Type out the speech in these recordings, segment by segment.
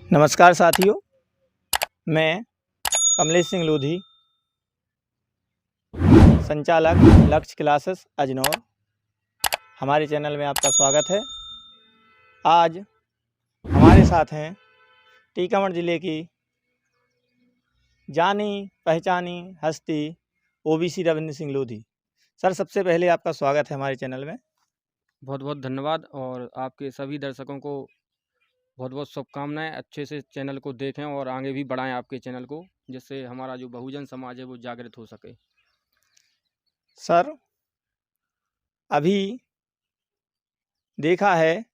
नमस्कार साथियों, मैं कमलेश सिंह लोधी, संचालक लक्ष्य क्लासेस अजनौर। हमारे चैनल में आपका स्वागत है। आज हमारे साथ हैं टीकमगढ़ ज़िले की जानी पहचानी हस्ती ओबीसी रविंद्र सिंह लोधी। सर, सबसे पहले आपका स्वागत है हमारे चैनल में। बहुत बहुत धन्यवाद और आपके सभी दर्शकों को बहुत बहुत शुभकामनाएं। अच्छे से चैनल को देखें और आगे भी बढ़ाएं आपके चैनल को, जिससे हमारा जो बहुजन समाज है वो जागृत हो सके। सर, अभी देखा है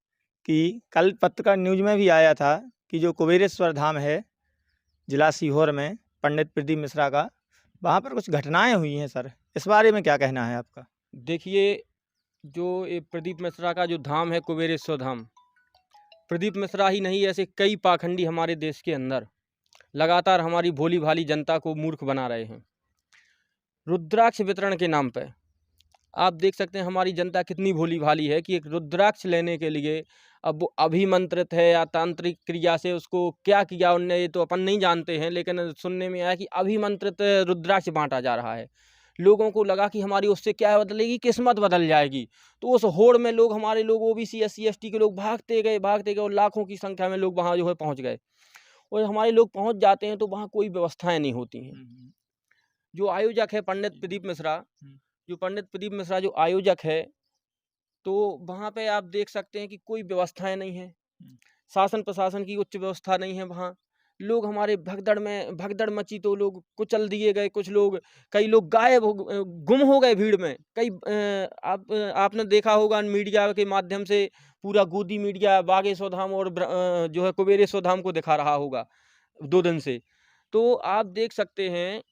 कि कल पत्रकार न्यूज़ में भी आया था कि जो कुबेरेश्वर धाम है जिला सीहोर में पंडित प्रदीप मिश्रा का, वहाँ पर कुछ घटनाएं हुई हैं। सर, इस बारे में क्या कहना है आपका? देखिए, जो ये प्रदीप मिश्रा का जो धाम है कुबेरेश्वर धाम, प्रदीप मिश्रा ही नहीं, ऐसे कई पाखंडी हमारे देश के अंदर लगातार हमारी भोली भाली जनता को मूर्ख बना रहे हैं। रुद्राक्ष वितरण के नाम पे आप देख सकते हैं हमारी जनता कितनी भोली भाली है कि एक रुद्राक्ष लेने के लिए अब वो अभिमंत्रित है या तांत्रिक क्रिया से उसको क्या किया उनने, ये तो अपन नहीं जानते हैं, लेकिन सुनने में आया कि अभिमंत्रित रुद्राक्ष बांटा जा रहा है। लोगों को लगा कि हमारी उससे क्या बदलेगी, किस्मत बदल जाएगी। तो उस होड़ में लोग, हमारे लोग ओबीसी SC ST के लोग भागते गए और लाखों की संख्या में लोग वहाँ जो है पहुँच गए। और हमारे लोग पहुँच जाते हैं तो वहाँ कोई व्यवस्थाएं नहीं होती हैं। जो आयोजक है पंडित प्रदीप मिश्रा, जो आयोजक है, तो वहाँ पे आप देख सकते हैं कि कोई व्यवस्थाएं नहीं है। शासन प्रशासन की उच्च व्यवस्था नहीं है। वहाँ लोग हमारे भगदड़ मची तो लोग कुचल दिए गए। कई लोग गायब हो, गुम हो गए भीड़ में। आपने देखा होगा मीडिया के माध्यम से, पूरा गोदी मीडिया बागेश्वर धाम और जो है कुबेरेश्वर धाम को दिखा रहा होगा 2 दिन से। तो आप देख सकते हैं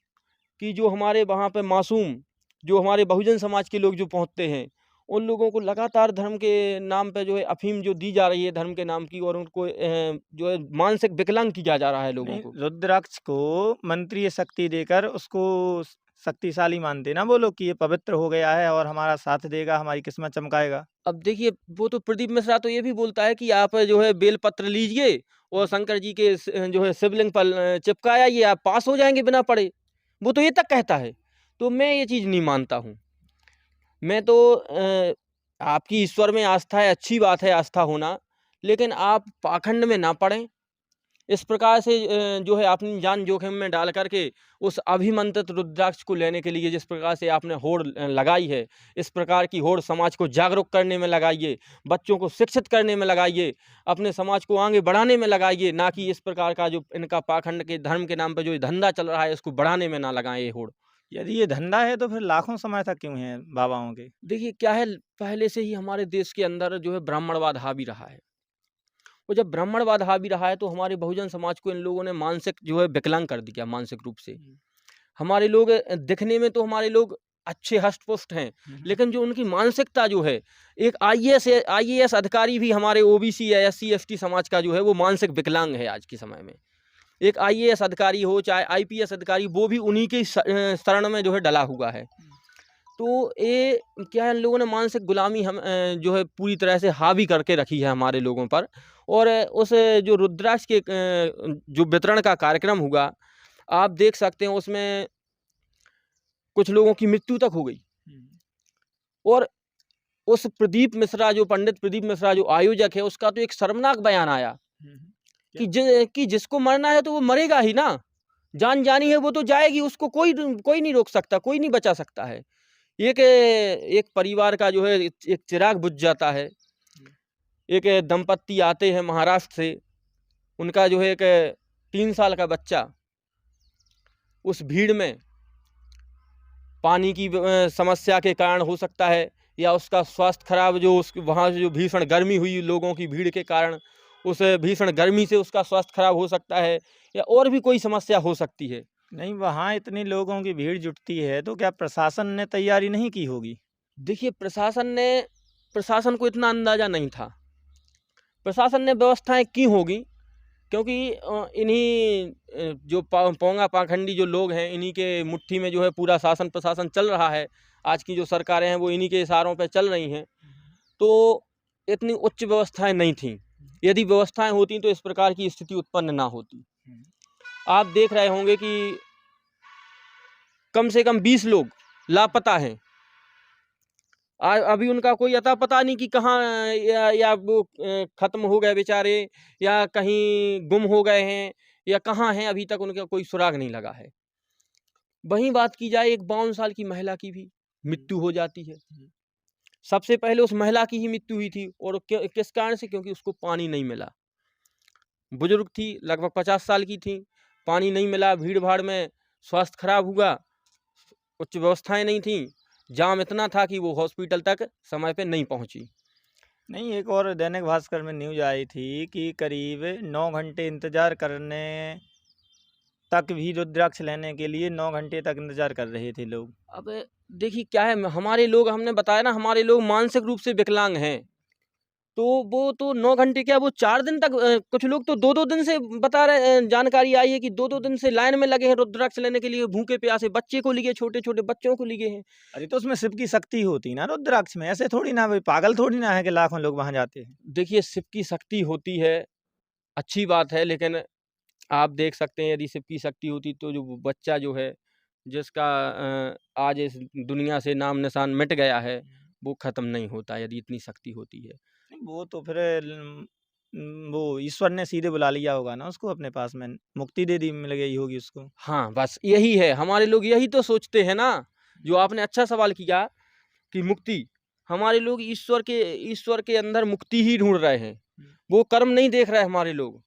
कि जो हमारे वहाँ पे मासूम, जो हमारे बहुजन समाज के लोग जो पहुँचते हैं, उन लोगों को लगातार धर्म के नाम पे जो है अफीम जो दी जा रही है धर्म के नाम की, और उनको जो है मानसिक विकलांग किया जा रहा है लोगों को। रुद्राक्ष को मंत्रीय शक्ति देकर उसको शक्तिशाली मानते ना वो लोग कि ये पवित्र हो गया है और हमारा साथ देगा, हमारी किस्मत चमकाएगा। अब देखिए, वो तो प्रदीप मिश्रा तो ये भी बोलता है कि आप जो है बेलपत्र लीजिए और शंकर जी के जो है शिवलिंग पर चिपकाया, ये आप पास हो जाएंगे बिना पढ़े। वो तो ये तक कहता है। तो मैं ये चीज़ नहीं मानता हूँ। मैं तो आपकी ईश्वर में आस्था है, अच्छी बात है आस्था होना, लेकिन आप पाखंड में ना पड़ें। इस प्रकार से जो है अपनी जान जोखिम में डाल करके उस अभिमंत्रित रुद्राक्ष को लेने के लिए जिस प्रकार से आपने होड़ लगाई है, इस प्रकार की होड़ समाज को जागरूक करने में लगाइए, बच्चों को शिक्षित करने में लगाइए, अपने समाज को आगे बढ़ाने में लगाइए, ना कि इस प्रकार का जो इनका पाखंड के धर्म के नाम पर जो धंधा चल रहा है इसको बढ़ाने में ना लगाएं ये होड़। यदि ये धंधा है तो फिर लाखों समर्थक क्यों हैं बाबाओं के? देखिए क्या है, पहले से ही हमारे देश के अंदर जो है ब्राह्मणवाद हावी रहा है। और जब ब्राह्मणवाद हावी रहा है तो हमारे बहुजन समाज को इन लोगों ने मानसिक जो है विकलांग कर दिया, मानसिक रूप से। हमारे लोग दिखने में तो हमारे लोग अच्छे हष्ट पुष्ट हैं, लेकिन जो उनकी मानसिकता जो है, एक IAS अधिकारी भी हमारे ओबीसी या SC ST समाज का जो है वो मानसिक विकलांग है आज के समय में। एक IAS अधिकारी हो चाहे IPS अधिकारी, वो भी उन्हीं के शरण में जो है डला हुआ है। तो ये क्या है, इन लोगों ने मानसिक गुलामी हम जो है पूरी तरह से हावी करके रखी है हमारे लोगों पर। और उस जो रुद्राक्ष के जो वितरण का कार्यक्रम हुआ, आप देख सकते हैं उसमें कुछ लोगों की मृत्यु तक हो गई। और उस प्रदीप मिश्रा, जो पंडित प्रदीप मिश्रा जो आयोजक है, उसका तो एक शर्मनाक बयान आया कि जिसको मरना है तो वो मरेगा ही ना, जान जानी है वो तो जाएगी, उसको कोई नहीं रोक सकता, कोई नहीं बचा सकता है। एक परिवार का जो है एक चिराग बुझ जाता है। एक दंपत्ति आते हैं महाराष्ट्र से, उनका जो है एक 3 साल का बच्चा उस भीड़ में पानी की समस्या के कारण हो सकता है, या उसका स्वास्थ्य खराब, जो उस वहाँ जो भीषण गर्मी हुई लोगों की भीड़ के कारण, उस भीषण गर्मी से उसका स्वास्थ्य खराब हो सकता है, या और भी कोई समस्या हो सकती है। नहीं, वहाँ इतनी लोगों की भीड़ जुटती है तो क्या प्रशासन ने तैयारी नहीं की होगी? देखिए, प्रशासन को इतना अंदाज़ा नहीं था। प्रशासन ने व्यवस्थाएं की होगी, क्योंकि इन्हीं जो पोंगा पाखंडी जो लोग हैं, इन्हीं के मुट्ठी में जो है पूरा शासन प्रशासन चल रहा है। आज की जो सरकारें हैं वो इन्हीं के इशारों पे चल रही हैं। तो इतनी उच्च व्यवस्थाएं नहीं थी। यदि व्यवस्थाएं होती तो इस प्रकार की स्थिति उत्पन्न ना होती। आप देख रहे होंगे कि कम से कम 20 लोग लापता हैं। अभी उनका कोई अता पता नहीं कि कहाँ या वो खत्म हो गए बेचारे, या कहीं गुम हो गए हैं, या कहाँ हैं, अभी तक उनका कोई सुराग नहीं लगा है। वहीं बात की जाए एक 52 साल की महिला की भी मृत्यु हो जाती है। सबसे पहले उस महिला की ही मृत्यु हुई थी, और किस कारण से? क्योंकि उसको पानी नहीं मिला। बुजुर्ग थी, लगभग 50 साल की थी, पानी नहीं मिला, भीड़ भाड़ में स्वास्थ्य खराब हुआ, उच्च व्यवस्थाएं नहीं थी, जाम इतना था कि वो हॉस्पिटल तक समय पे नहीं पहुंची। नहीं, एक और दैनिक भास्कर में न्यूज आई थी कि करीब 9 घंटे इंतजार करने तक भी रुद्राक्ष लेने के लिए 9 घंटे तक इंतजार कर रहे थे लोग। अब देखिए क्या है, हमारे लोग, हमने बताया ना, हमारे लोग मानसिक रूप से विकलांग हैं, तो वो तो 9 घंटे क्या, वो 4 दिन तक, कुछ लोग तो 2-2 दिन से बता रहे, जानकारी आई है कि 2-2 दिन से लाइन में लगे हैं रुद्राक्ष लेने के लिए, भूखे प्यासे बच्चे को लिए, छोटे-छोटे बच्चों को लिए हैं। अरे तो उसमें शिव की शक्ति होती ना रुद्राक्ष में, ऐसे थोड़ी ना, भाई पागल थोड़ी ना है कि लाखों लोग वहां जाते हैं। देखिए शिव की शक्ति होती है, अच्छी बात है, लेकिन आप देख सकते हैं यदि शिव की शक्ति होती तो जो बच्चा जो है, जिसका आज इस दुनिया से नाम निशान मिट गया है, वो खत्म नहीं होता यदि इतनी शक्ति होती है। नहीं, वो तो फिर वो ईश्वर ने सीधे बुला लिया होगा ना उसको अपने पास में, मुक्ति दे दी, मिल गई होगी उसको। हाँ, बस यही है, हमारे लोग यही तो सोचते हैं ना। जो आपने अच्छा सवाल किया कि मुक्ति, हमारे लोग ईश्वर के अंदर मुक्ति ही ढूंढ रहे हैं, वो कर्म नहीं देख रहे हमारे लोग।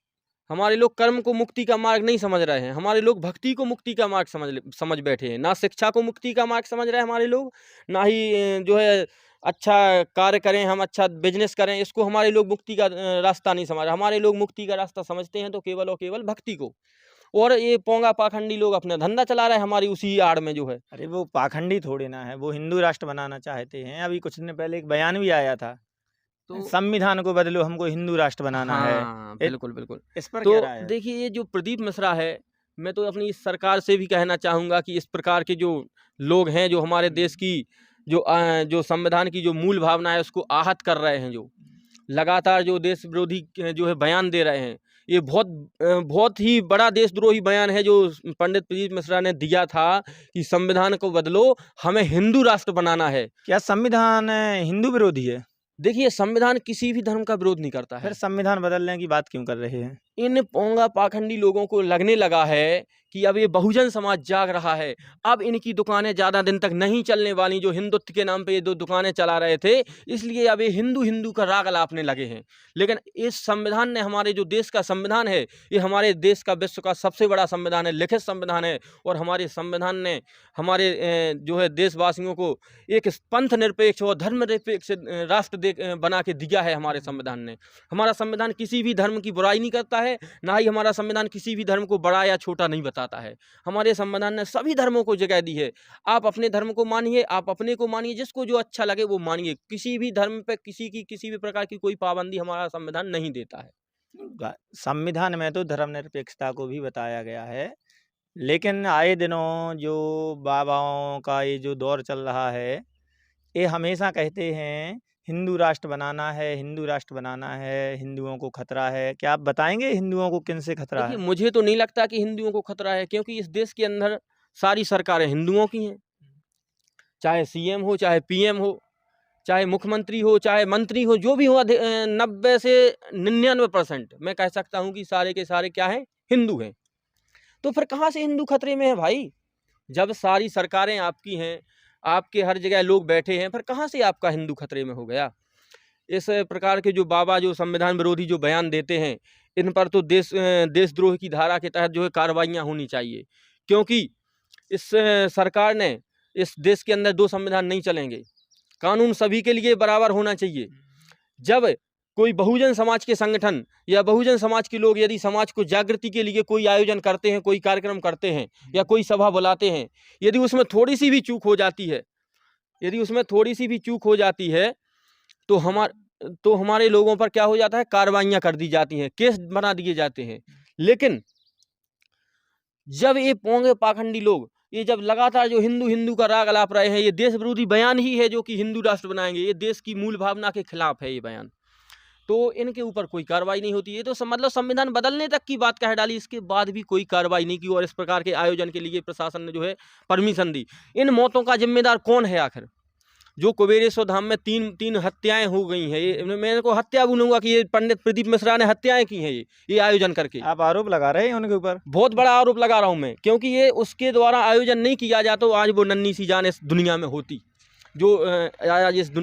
हमारे लोग कर्म को मुक्ति का मार्ग नहीं समझ रहे हैं, हमारे लोग भक्ति को मुक्ति का मार्ग समझ बैठे हैं। ना शिक्षा को मुक्ति का मार्ग समझ रहे हैं हमारे लोग, ना ही जो है अच्छा कार्य करें, हम अच्छा बिजनेस करें, इसको हमारे लोग मुक्ति का रास्ता नहीं समझ रहे। हमारे लोग मुक्ति का रास्ता समझते हैं तो केवल और केवल भक्ति को, और ये पोंगा पाखंडी लोग अपना धंधा चला रहे हैं हमारी उसी आड़ में जो है। अरे वो पाखंडी थोड़ी ना है, वो हिंदू राष्ट्र बनाना चाहते हैं। अभी कुछ दिन पहले एक बयान भी आया था, तो संविधान को बदलो, हमको हिंदू राष्ट्र बनाना है। हाँ, बिल्कुल बिल्कुल। इस पर तो क्या राय है? देखिए ये जो प्रदीप मिश्रा है, मैं तो अपनी इस सरकार से भी कहना चाहूँगा कि इस प्रकार के जो लोग हैं, जो हमारे देश की जो संविधान की जो मूल भावना है उसको आहत कर रहे हैं, जो लगातार जो देश विरोधी जो है बयान दे रहे हैं, ये बहुत ही बड़ा देशद्रोही बयान है जो पंडित प्रदीप मिश्रा ने दिया था कि संविधान को बदलो, हमें हिंदू राष्ट्र बनाना है। क्या संविधान हिंदू विरोधी है? देखिए संविधान किसी भी धर्म का विरोध नहीं करता है। फिर संविधान बदलने की बात क्यों कर रहे हैं? इन पोंगा पाखंडी लोगों को लगने लगा है कि अब ये बहुजन समाज जाग रहा है, अब इनकी दुकानें ज़्यादा दिन तक नहीं चलने वाली। जो हिंदुत्व के नाम पे ये 2 दुकानें चला रहे थे, इसलिए अब ये हिंदू का राग अलापने लगे हैं। लेकिन इस संविधान ने, हमारे जो देश का संविधान है, ये हमारे देश का विश्व का सबसे बड़ा संविधान है, लिखित संविधान है, और हमारे संविधान ने हमारे जो है देशवासियों को एक पंथ निरपेक्ष और धर्म निरपेक्ष राष्ट्र बना के दिया है हमारे संविधान ने। हमारा संविधान किसी भी धर्म की बुराई नहीं करता है, ना ही हमारा संविधान किसी भी धर्म को बड़ा या छोटा नहीं बताता है। हमारे संविधान ने सभी धर्मों को जगह दी है। आप अपने धर्म को मानिए, आप अपने को मानिए, जिसको जो अच्छा लगे वो मानिए। किसी भी धर्म पे किसी भी प्रकार की कोई पाबंदी हमारा संविधान नहीं देता है। संविधान में तो धर्मनिरपेक्षता को भी बताया गया है, लेकिन आए दिनों जो बाबाओं का ये जो दौर चल रहा है, ये हमेशा कहते हैं हिंदू राष्ट्र बनाना है, हिंदू राष्ट्र बनाना है, हिंदुओं को खतरा है। क्या आप बताएंगे हिंदुओं को किन से खतरा देखिए है? मुझे तो नहीं लगता कि हिंदुओं को खतरा है, क्योंकि इस देश के अंदर सारी सरकारें हिंदुओं की हैं। चाहे सीएम हो, चाहे पीएम हो, चाहे मुख्यमंत्री हो, चाहे मंत्री हो, जो भी हो, 90 से 99% मैं कह सकता हूँ कि सारे के सारे क्या हैं, हिंदू हैं। तो फिर कहाँ से हिंदू खतरे में है भाई? जब सारी सरकारें आपकी हैं, आपके हर जगह लोग बैठे हैं, फिर कहाँ से आपका हिंदू खतरे में हो गया? इस प्रकार के जो बाबा जो संविधान विरोधी जो बयान देते हैं, इन पर तो देशद्रोह की धारा के तहत जो है कार्रवाइयाँ होनी चाहिए, क्योंकि इस सरकार ने, इस देश के अंदर 2 संविधान नहीं चलेंगे। कानून सभी के लिए बराबर होना चाहिए। जब कोई बहुजन समाज के संगठन या बहुजन समाज के लोग यदि समाज को जागृति के लिए कोई आयोजन करते हैं, कोई कार्यक्रम करते हैं या कोई सभा बुलाते हैं, यदि उसमें थोड़ी सी भी चूक हो जाती है, तो हमारे लोगों पर क्या हो जाता है, कार्रवाइयाँ कर दी जाती हैं, केस बना दिए जाते हैं। लेकिन जब ये पोंगे पाखंडी लोग, ये जब लगातार जो हिंदू का राग अलाप रहे हैं, ये देश विरोधी बयान ही है जो कि हिंदू राष्ट्र बनाएंगे, ये देश की मूल भावना के खिलाफ है ये बयान। तो इनके ऊपर कोई कार्रवाई नहीं होती। ये तो मतलब संविधान बदलने तक की बात कह डाली, इसके बाद भी कोई कार्रवाई नहीं की और इस प्रकार के आयोजन के लिए प्रशासन ने जो है परमिशन दी। इन मौतों का जिम्मेदार कौन है आखिर? जो कुबेरेश्वर धाम में तीन हत्याएं हो गई हैं, ये मैं इनको हत्या बोलूंगा कि ये पंडित प्रदीप मिश्रा ने हत्याएं की हैं ये आयोजन करके। आप आरोप लगा रहे हैं उनके ऊपर? बहुत बड़ा आरोप लगा रहा हूं मैं, क्योंकि ये उसके द्वारा आयोजन नहीं किया जाता तो आज वो नन्ही सी जान इस दुनिया में होती, जो आज इस दुनिया